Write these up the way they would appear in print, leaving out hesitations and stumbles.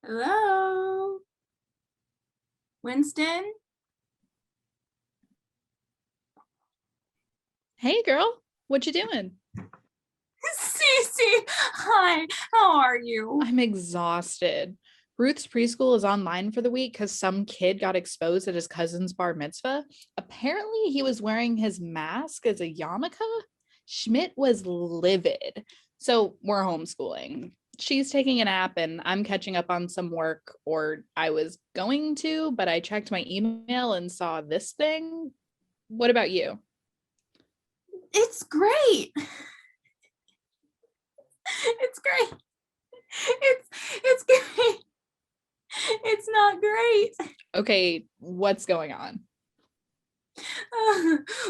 Hello? Winston? Hey girl, what you doing? Cece, hi, how are you? I'm exhausted. Ruth's preschool is online for the week because some kid got exposed at his cousin's bar mitzvah. Apparently, he was wearing his mask as a yarmulke. Schmidt was livid. So we're homeschooling. She's taking a nap and I'm catching up on some work, or I was going to, but I checked my email and saw this thing. What about you? It's great. It's great. It's great. It's not great. Okay, what's going on?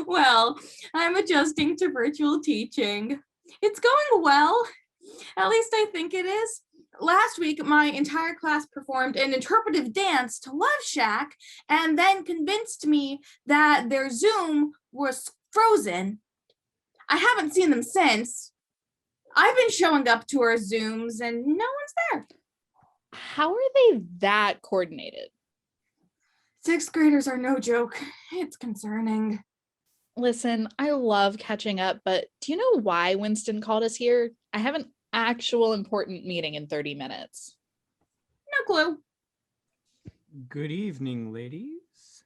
Well, I'm adjusting to virtual teaching. It's going well. At least I think it is. Last week, my entire class performed an interpretive dance to Love Shack and then convinced me that their Zoom was frozen. I haven't seen them since. I've been showing up to our Zooms and no one's there. How are they that coordinated? Sixth graders are no joke. It's concerning. Listen, I love catching up, but do you know why Winston called us here? I have an actual important meeting in 30 minutes. No clue. Good evening, ladies.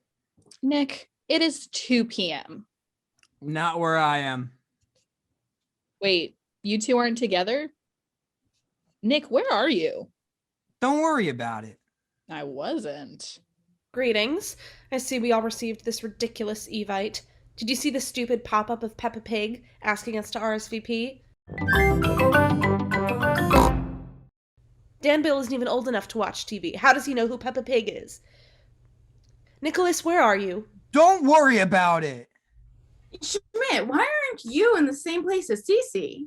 Nick, it is 2 p.m. Not where I am. Wait, you two aren't together? Nick, where are you? Don't worry about it. I wasn't. Greetings. I see we all received this ridiculous evite. Did you see the stupid pop-up of Peppa Pig asking us to RSVP? Dan Bill isn't even old enough to watch TV. How does he know who Peppa Pig is? Nicholas, where are you? Don't worry about it. Schmidt, why aren't you in the same place as Cece?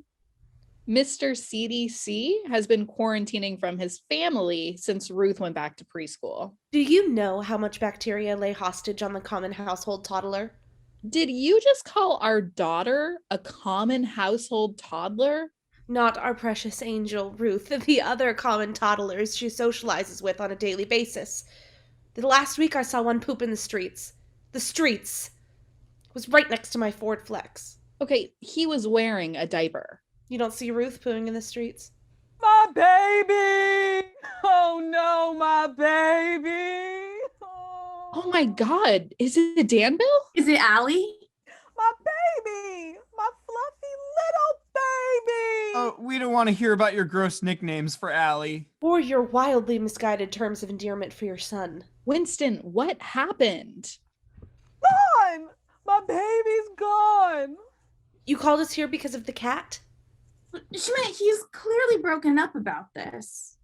Mr. CDC has been quarantining from his family since Ruth went back to preschool. Do you know how much bacteria lay hostage on the common household toddler? Did you just call our daughter a common household toddler? Not our precious angel, Ruth, the other common toddlers she socializes with on a daily basis. The last week I saw one poop in the streets. The streets! It was right next to my Ford Flex. Okay, he was wearing a diaper. You don't see Ruth pooing in the streets? My baby! Oh no, my baby! Oh my God, is it Danville? Is it Allie? My baby! My fluffy little baby! Oh, we don't want to hear about your gross nicknames for Allie. Or your wildly misguided terms of endearment for your son. Winston, what happened? Gone! My baby's gone! You called us here because of the cat? Schmidt, he's clearly broken up about this.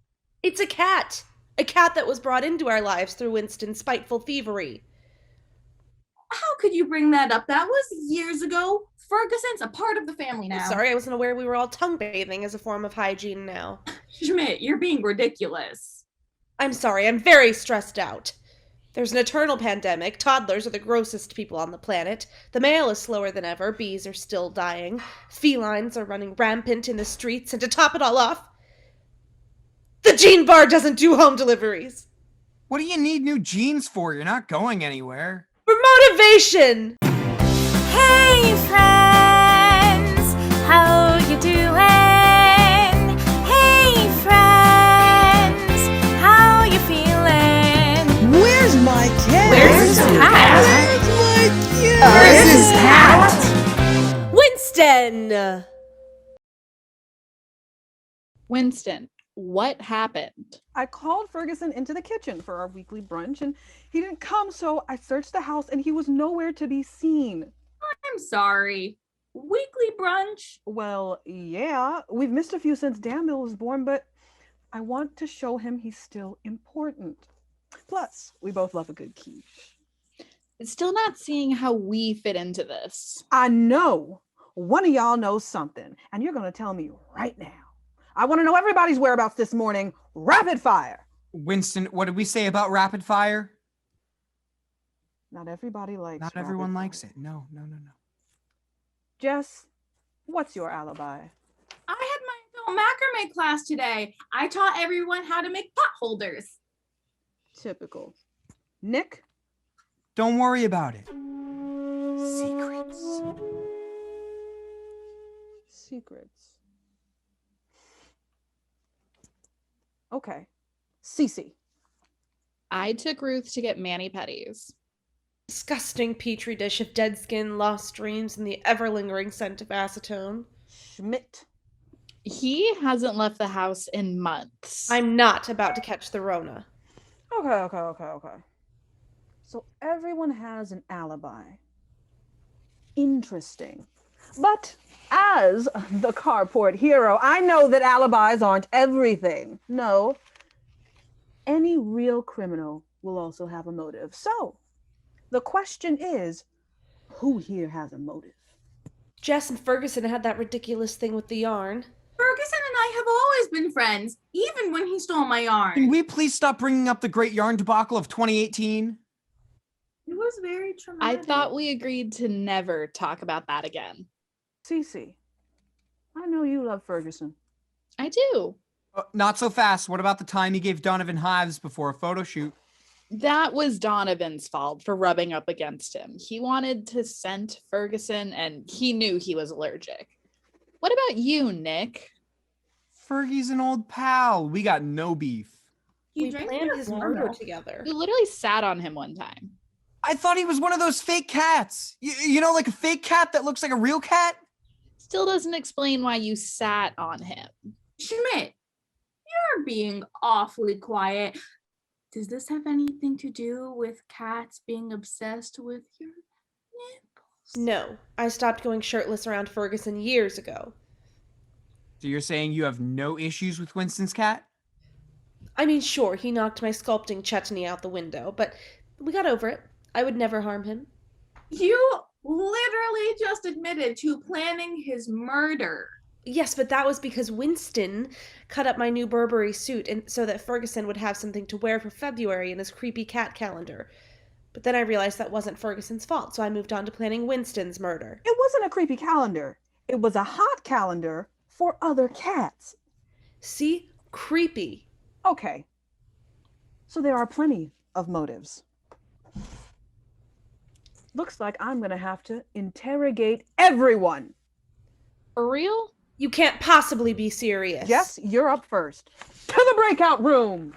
It's a cat! A cat that was brought into our lives through Winston's spiteful thievery. How could you bring that up? That was years ago. Ferguson's a part of the family now. Sorry, I wasn't aware we were all tongue bathing as a form of hygiene now. Schmidt, you're being ridiculous. I'm sorry, I'm very stressed out. There's an eternal pandemic. Toddlers are the grossest people on the planet. The mail is slower than ever. Bees are still dying. Felines are running rampant in the streets. And to top it all off, the Gene Bar doesn't do home deliveries. What do you need new jeans for? You're not going anywhere. For motivation! Hey friends, how you doing? Hey friends, how you feeling? Where's my cat? Where's his cat? Where's my cat? Winston! Winston, what happened? I called Furguson into the kitchen for our weekly brunch and he didn't come, so I searched the house and he was nowhere to be seen. I'm sorry. Weekly brunch? Well, yeah, we've missed a few since Danville was born, but I want to show him he's still important. Plus, we both love a good quiche. Still not seeing how we fit into this. I know one of y'all knows something, and you're going to tell me right now. I want to know everybody's whereabouts this morning. Rapid fire. Winston, what did we say about rapid fire? Not everybody likes Not rapid everyone likes fire. it. No. Jess, what's your alibi? I had my macrame class today. I taught everyone how to make pot holders. Typical. Nick? Don't worry about it. Secrets. Secrets. Okay. Cece. I took Ruth to get mani-pedis. Disgusting petri dish of dead skin, lost dreams, and the ever-lingering scent of acetone. Schmidt. He hasn't left the house in months. I'm not about to catch the Rona. Okay. So everyone has an alibi. Interesting. But as the carport hero, I know that alibis aren't everything. No. Any real criminal will also have a motive. So, the question is, who here has a motive? Jess and Furguson had that ridiculous thing with the yarn. Ferguson and I have always been friends, even when he stole my yarn. Can we please stop bringing up the great yarn debacle of 2018? It was very traumatic. I thought we agreed to never talk about that again. Cece, I know you love Ferguson. I do. Not so fast. What about the time he gave Donovan hives before a photo shoot? That was Donovan's fault for rubbing up against him. He wanted to scent Furguson and he knew he was allergic. What about you, Nick? Fergie's an old pal. We got no beef. We planned his murder together. You literally sat on him one time. I thought he was one of those fake cats. You know, like a fake cat that looks like a real cat? Still doesn't explain why you sat on him. Schmidt, you're being awfully quiet. Does this have anything to do with cats being obsessed with your nipples? No, I stopped going shirtless around Furguson years ago. So you're saying you have no issues with Winston's cat? I mean, sure, he knocked my sculpting chutney out the window, but we got over it. I would never harm him. You literally just admitted to planning his murder. Yes, but that was because Winston cut up my new Burberry suit and so that Furguson would have something to wear for February in his creepy cat calendar. But then I realized that wasn't Ferguson's fault, so I moved on to planning Winston's murder. It wasn't a creepy calendar. It was a hot calendar for other cats. See? Creepy. Okay. So there are plenty of motives. Looks like I'm gonna have to interrogate everyone. For real? You can't possibly be serious. Jess, you're up first. To the breakout room.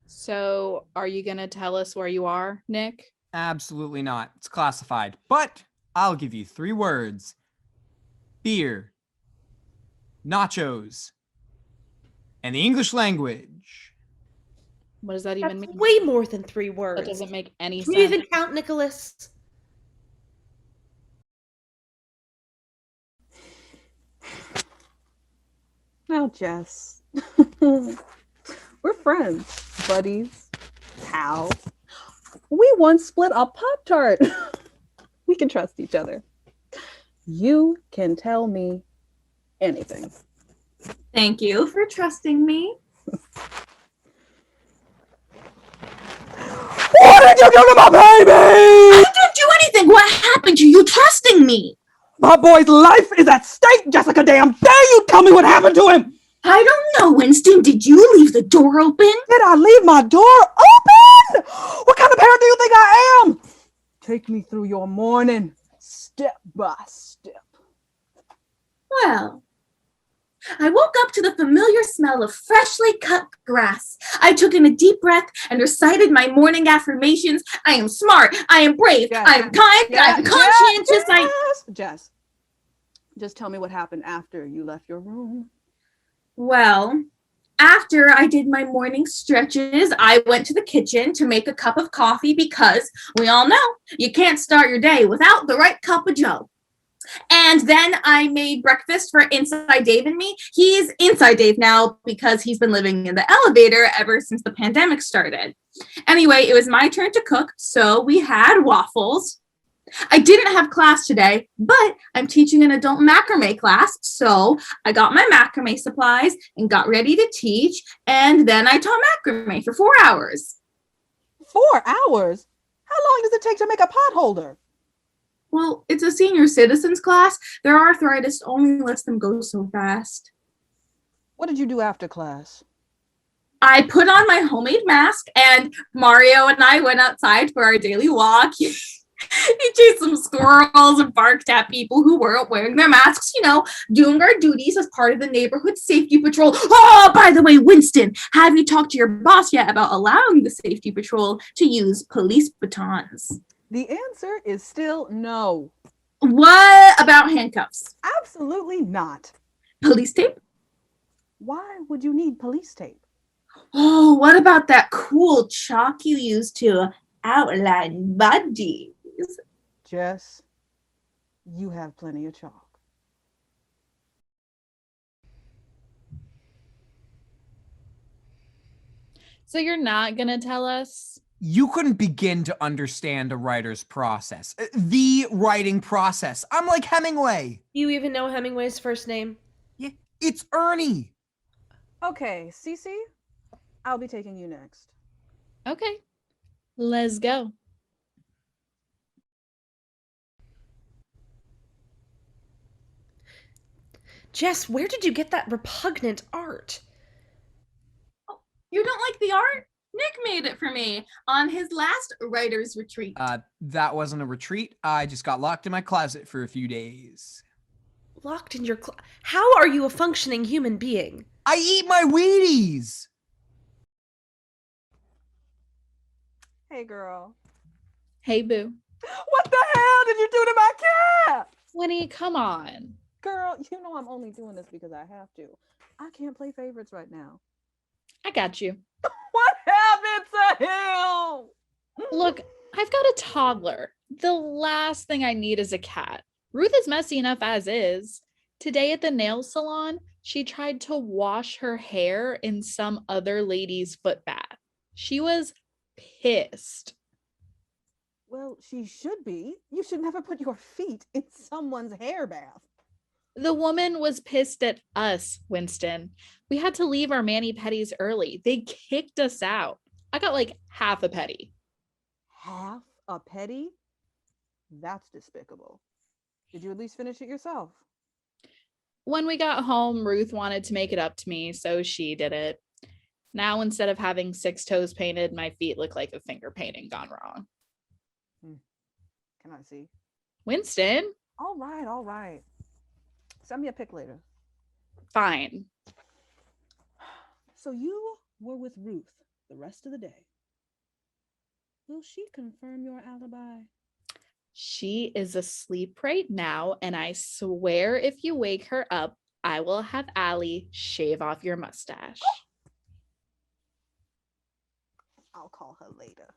So, are you going to tell us where you are, Nick? Absolutely not. It's classified. But I'll give you 3 words. Beer, nachos, and the English language. What does that That's even mean? way more than 3 words. That doesn't make any Can you sense. even count, Nicholas? Now, Jess. We're friends, buddies, pals. We once split a Pop-Tart. We can trust each other. You can tell me anything. Thank you for trusting me. What did you do to my baby? I didn't do anything. What happened to you trusting me? My boy's life is at stake, Jessica. Damn dare you tell me what happened to him? I don't know, Winston. Did you leave the door open? Did I leave my door open? What kind of parent do you think I am? Take me through your morning, step by step. Well, I woke up to the familiar smell of freshly cut grass. I took in a deep breath and recited my morning affirmations. I am smart. I am brave. Jess, I am kind. I am conscientious. Jess, just tell me what happened after you left your room. Well, after I did my morning stretches, I went to the kitchen to make a cup of coffee because we all know you can't start your day without the right cup of joe. And then I made breakfast for Inside Dave and me. He's Inside Dave now because he's been living in the elevator ever since the pandemic started. Anyway, it was my turn to cook, so we had waffles. I didn't have class today, but I'm teaching an adult macrame class, so I got my macrame supplies and got ready to teach, and then I taught macrame for 4 hours. 4 hours? How long does it take to make a pot holder? Well, it's a senior citizens class. Their arthritis only lets them go so fast. What did you do after class? I put on my homemade mask, and Mario and I went outside for our daily walk. He chased some squirrels and barked at people who weren't wearing their masks, doing our duties as part of the neighborhood safety patrol. Oh, by the way, Winston, have you talked to your boss yet about allowing the safety patrol to use police batons? The answer is still no. What about handcuffs? Absolutely not. Police tape? Why would you need police tape? Oh, what about that cool chalk you use to outline bodies? Jess, you have plenty of chalk. So you're not going to tell us? You couldn't begin to understand a writer's process. The writing process. I'm like Hemingway. You even know Hemingway's first name? Yeah, it's Ernie. Okay, Cece, I'll be taking you next. Okay, let's go. Jess, where did you get that repugnant art? Oh, you don't like the art? Nick made it for me on his last writer's retreat. That wasn't a retreat. I just got locked in my closet for a few days. Locked in your How are you a functioning human being? I eat my Wheaties! Hey, girl. Hey, boo. What the hell did you do to my cat? Winnie, come on. Girl, you know I'm only doing this because I have to. I can't play favorites right now. I got you. What happened to him? Look, I've got a toddler. The last thing I need is a cat. Ruth is messy enough as is. Today at the nail salon, she tried to wash her hair in some other lady's foot bath. She was pissed. Well, she should be. You should never put your feet in someone's hair bath. The woman was pissed at us, Winston. We had to leave our mani-pedis early. They kicked us out. I got like half a petty. Half a petty? That's despicable. Did you at least finish it yourself? When we got home, Ruth wanted to make it up to me, so she did it. Now, instead of having 6 toes painted, my feet look like a finger painting gone wrong. Can I see? Winston? All right. Send me a pic later. Fine. So you were with Ruth the rest of the day. Will she confirm your alibi? She is asleep right now, and I swear if you wake her up, I will have Allie shave off your mustache. I'll call her later.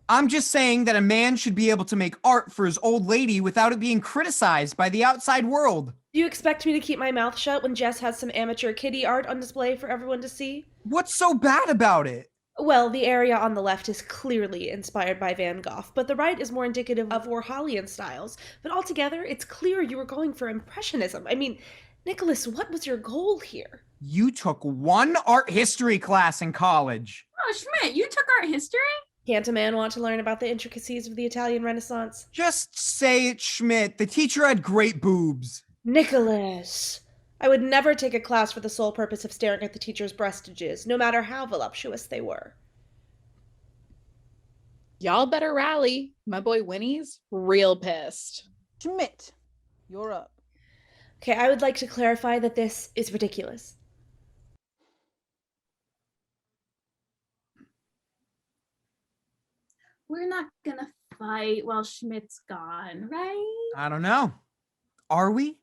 I'm just saying that a man should be able to make art for his old lady without it being criticized by the outside world. Do you expect me to keep my mouth shut when Jess has some amateur kitty art on display for everyone to see? What's so bad about it? Well, the area on the left is clearly inspired by Van Gogh, but the right is more indicative of Warholian styles. But altogether, it's clear you were going for Impressionism. I mean, Nicholas, what was your goal here? You took one art history class in college. Oh, Schmidt, you took art history? Can't a man want to learn about the intricacies of the Italian Renaissance? Just say it, Schmidt. The teacher had great boobs. Nicholas! I would never take a class for the sole purpose of staring at the teacher's breastages, no matter how voluptuous they were. Y'all better rally. My boy Winnie's real pissed. Schmidt, you're up. Okay, I would like to clarify that this is ridiculous. We're not gonna fight while Schmidt's gone, right? I don't know. Are we?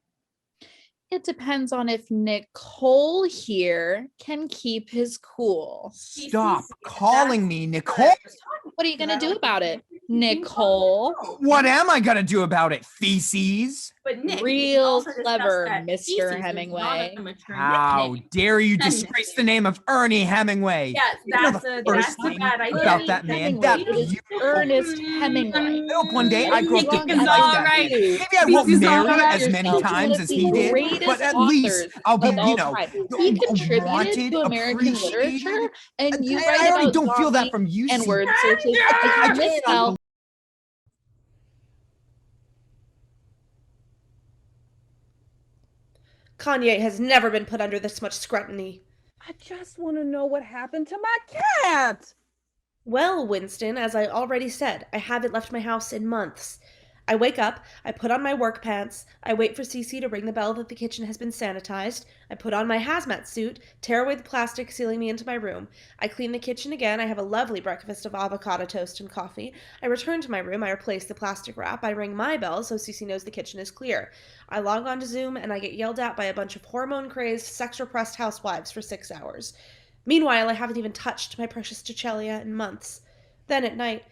It depends on if Nicole here can keep his cool. Stop calling me Nicole. What are you going to do about it, Nicole? What am I going to do about it, feces? But Nick, Real clever, Mr. Hemingway. How dare you disgrace the name of Ernie Hemingway? Yes, that's a bad idea. About that man, that Ernest Hemingway. I hope one day I grow up to be Nick is like all that. right. Maybe I won't This is all marry right. as many times as he did, but at least I'll be, He contributed wanted, to American appreciated. literature, and you I write already about don't feel that zombie from you. and word searches. I Miss can't Kanye has never been put under this much scrutiny. I just want to know what happened to my cat. Well, Winston, as I already said, I haven't left my house in months. I wake up, I put on my work pants, I wait for Cece to ring the bell that the kitchen has been sanitized, I put on my hazmat suit, tear away the plastic sealing me into my room, I clean the kitchen again, I have a lovely breakfast of avocado toast and coffee, I return to my room, I replace the plastic wrap, I ring my bell so Cece knows the kitchen is clear. I log on to Zoom and I get yelled at by a bunch of hormone-crazed, sex-repressed housewives for 6 hours. Meanwhile, I haven't even touched my precious Tuchelia in months. Then at night,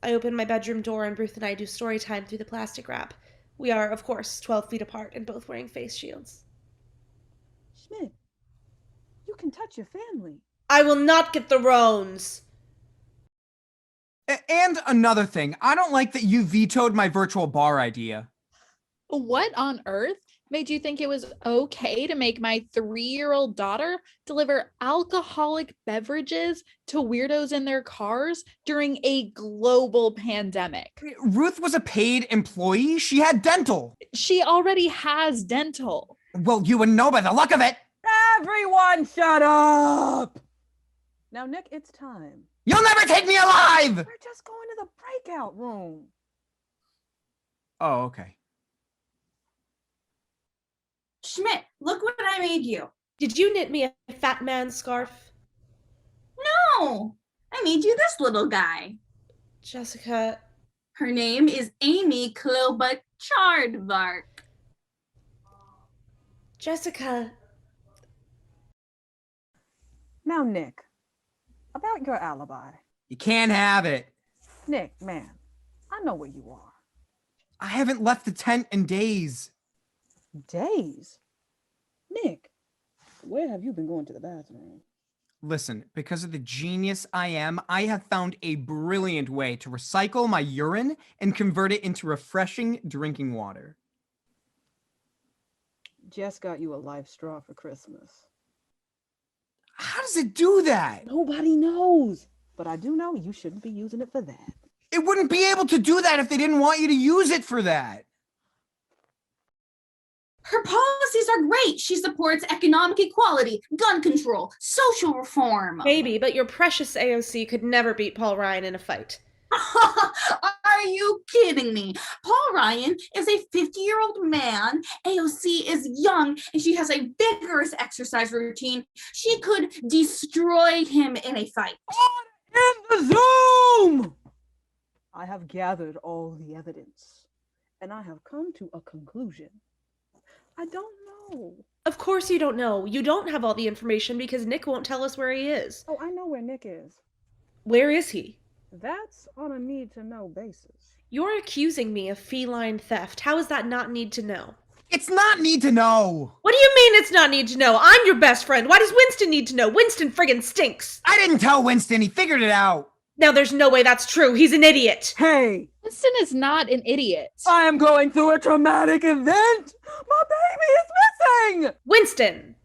I open my bedroom door and Ruth and I do story time through the plastic wrap. We are, of course, 12 feet apart and both wearing face shields. Schmidt, you can touch your family. I will not get the Rones. And another thing, I don't like that you vetoed my virtual bar idea. What on earth made you think it was okay to make my 3-year-old daughter deliver alcoholic beverages to weirdos in their cars during a global pandemic? Ruth was a paid employee. She had dental. She already has dental. Well, you wouldn't know by the look of it. Everyone shut up! Now, Nick, it's time. You'll never take me alive! We're just going to the breakout room. Oh, okay. Schmidt, look what I made you. Did you knit me a fat man scarf? No, I made you this little guy. Jessica. Her name is Amy Klobuchar. Jessica. Now, Nick, about your alibi. You can't have it. Nick, man, I know where you are. I haven't left the tent in days. Days? Nick, where have you been going to the bathroom? Listen, because of the genius I am, I have found a brilliant way to recycle my urine and convert it into refreshing drinking water. Jess got you a life straw for Christmas. How does it do that? Nobody knows, but I do know you shouldn't be using it for that. It wouldn't be able to do that if they didn't want you to use it for that. Her policies are great. She supports economic equality, gun control, social reform. Maybe, but your precious AOC could never beat Paul Ryan in a fight. Are you kidding me? Paul Ryan is a 50-year-old man. AOC is young, and she has a vigorous exercise routine. She could destroy him in a fight. In the Zoom! I have gathered all the evidence, and I have come to a conclusion. I don't know. Of course you don't know. You don't have all the information because Nick won't tell us where he is. Oh, I know where Nick is. Where is he? That's on a need-to-know basis. You're accusing me of feline theft. How is that not need to know? It's not need to know. What do you mean it's not need to know? I'm your best friend. Why does Winston need to know? Winston friggin' stinks. I didn't tell Winston. He figured it out. Now there's no way that's true. He's an idiot. Hey! Winston is not an idiot. I am going through a traumatic event! My baby is missing! Winston,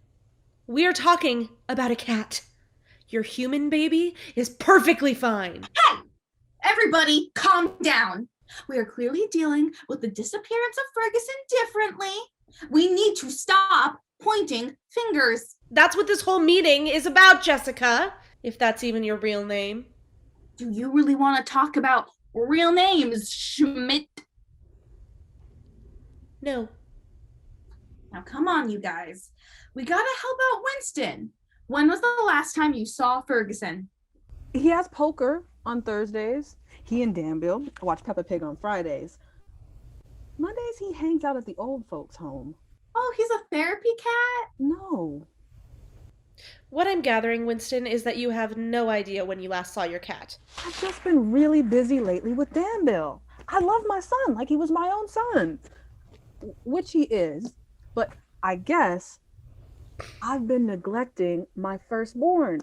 we are talking about a cat. Your human baby is perfectly fine. Hey, everybody calm down. We are clearly dealing with the disappearance of Furguson differently. We need to stop pointing fingers. That's what this whole meeting is about, Jessica. If that's even your real name. Do you really want to talk about real names, Schmidt? No. Now come on, you guys. We gotta help out Winston. When was the last time you saw Furguson? He has poker on Thursdays. He and Danville watch Peppa Pig on Fridays. Mondays he hangs out at the old folks' home. Oh, he's a therapy cat? No. What I'm gathering, Winston, is that you have no idea when you last saw your cat. I've just been really busy lately with Danville. I love my son like he was my own son. Which he is, but I guess I've been neglecting my firstborn.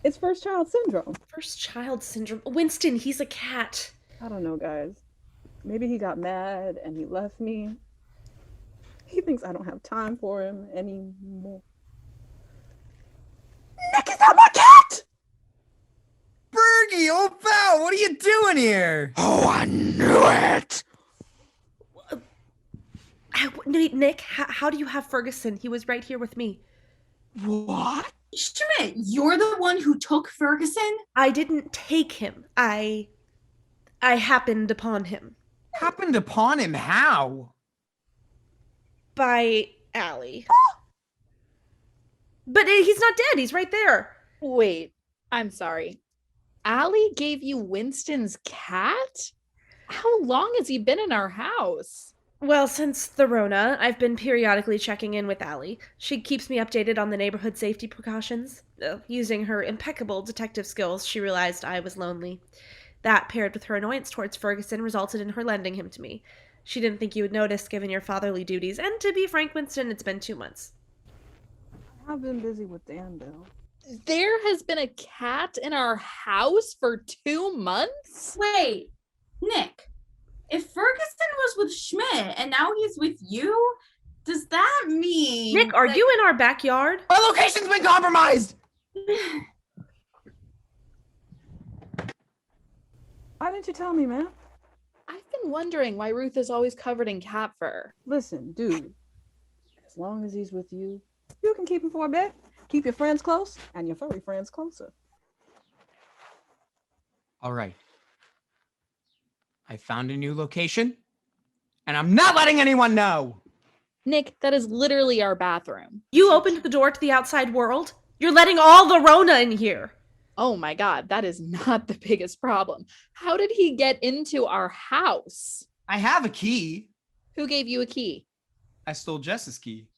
It's first child syndrome. First child syndrome? Winston, he's a cat. I don't know, guys. Maybe he got mad and he left me. He thinks I don't have time for him anymore. Nick, is that my cat? Fergie, old pal, what are you doing here? Oh, I knew it. Wait, Nick, how do you have Furguson? He was right here with me. What? Schmidt, you're the one who took Furguson? I didn't take him. I happened upon him. Happened upon him? How? By Allie. But he's not dead. He's right there. Wait, I'm sorry. Allie gave you Winston's cat? How long has he been in our house? Well, since the Rona, I've been periodically checking in with Allie. She keeps me updated on the neighborhood safety precautions. Using her impeccable detective skills, she realized I was lonely. That, paired with her annoyance towards Furguson, resulted in her lending him to me. She didn't think you would notice, given your fatherly duties, and to be frank, Winston, it's been 2 months. I've been busy with Danville. There has been a cat in our house for 2 months? Wait, Nick, if Furguson was with Schmidt and now he's with you, does that mean... Nick, are you in our backyard? Our location's been compromised! Why didn't you tell me, man? I've been wondering why Ruth is always covered in cat fur. Listen, dude, as long as he's with you, you can keep him for a bit. Keep your friends close and your furry friends closer. All right. I found a new location, and I'm not letting anyone know. Nick, that is literally our bathroom. You opened the door to the outside world? You're letting all the Rona in here. Oh my God, that is not the biggest problem. How did he get into our house? I have a key. Who gave you a key? I stole Jess's key.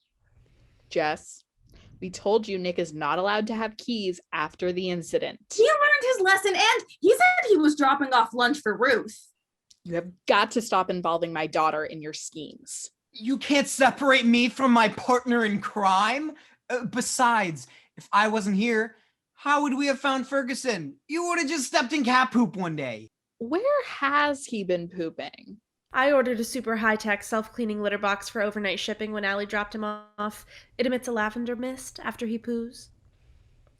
Jess, we told you Nick is not allowed to have keys after the incident. He learned his lesson and he said he was dropping off lunch for Ruth. You have got to stop involving my daughter in your schemes. You can't separate me from my partner in crime. Besides, if I wasn't here, how would we have found Furguson? You would have just stepped in cat poop one day. Where has he been pooping? I ordered a super high-tech self-cleaning litter box for overnight shipping when Allie dropped him off. It emits a lavender mist after he poos.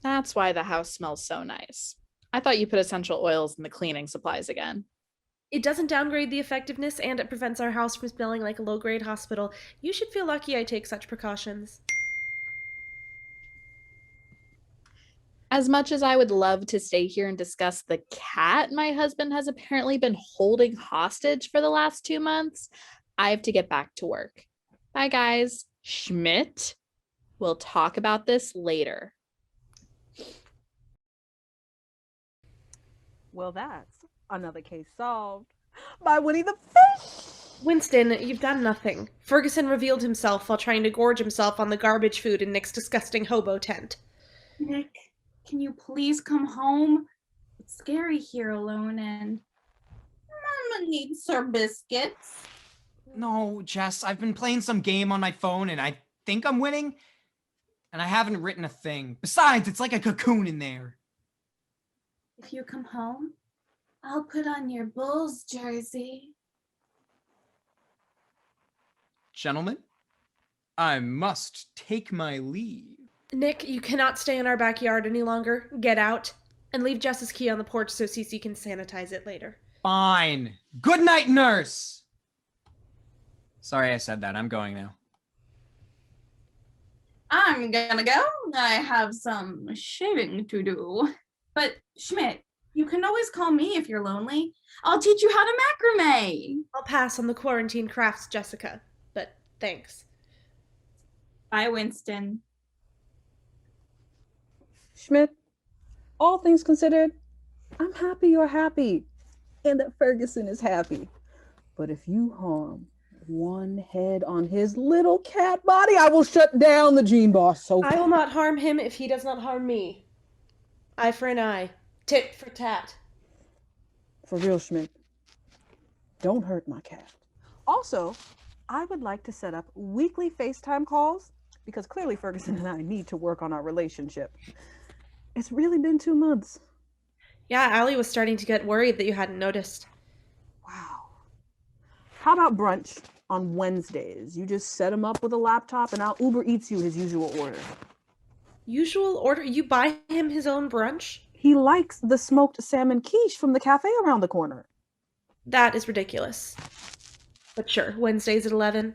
That's why the house smells so nice. I thought you put essential oils in the cleaning supplies again. It doesn't downgrade the effectiveness, and it prevents our house from smelling like a low-grade hospital. You should feel lucky I take such precautions. As much as I would love to stay here and discuss the cat my husband has apparently been holding hostage for the last 2 months, I have to get back to work. Bye, guys. Schmidt, we'll talk about this later. Well, that's another case solved by Winnie the Fish. Winston, you've done nothing. Furguson revealed himself while trying to gorge himself on the garbage food in Nick's disgusting hobo tent. Nick, can you please come home? It's scary here alone and Mama needs her biscuits. No, Jess, I've been playing some game on my phone and I think I'm winning. And I haven't written a thing. Besides, it's like a cocoon in there. If you come home, I'll put on your Bulls jersey. Gentlemen, I must take my leave. Nick, you cannot stay in our backyard any longer. Get out. And leave Jess's key on the porch so Cece can sanitize it later. Fine. Good night, nurse. Sorry I said that. I'm going now. I'm gonna go. I have some shaving to do. But Schmidt, you can always call me if you're lonely. I'll teach you how to macrame. I'll pass on the quarantine crafts, Jessica. But thanks. Bye, Winston. Schmidt, all things considered, I'm happy you're happy and that Furguson is happy. But if you harm one head on his little cat body, I will shut down the Gene Boss sofa. I will not harm him if he does not harm me. Eye for an eye. Tit for tat. For real, Schmidt. Don't hurt my cat. Also, I would like to set up weekly FaceTime calls because clearly Furguson and I need to work on our relationship. It's really been 2 months. Yeah, Allie was starting to get worried that you hadn't noticed. Wow. How about brunch on Wednesdays? You just set him up with a laptop and I'll Uber Eats you his usual order. Usual order? You buy him his own brunch? He likes the smoked salmon quiche from the cafe around the corner. That is ridiculous. But sure, Wednesdays at 11.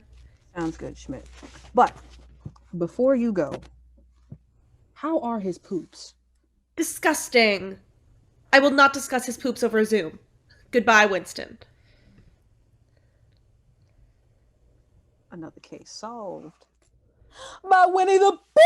Sounds good, Schmidt. But before you go, how are his poops? Disgusting. I will not discuss his poops over Zoom. Goodbye, Winston. Another case solved. By Winnie the Pooh.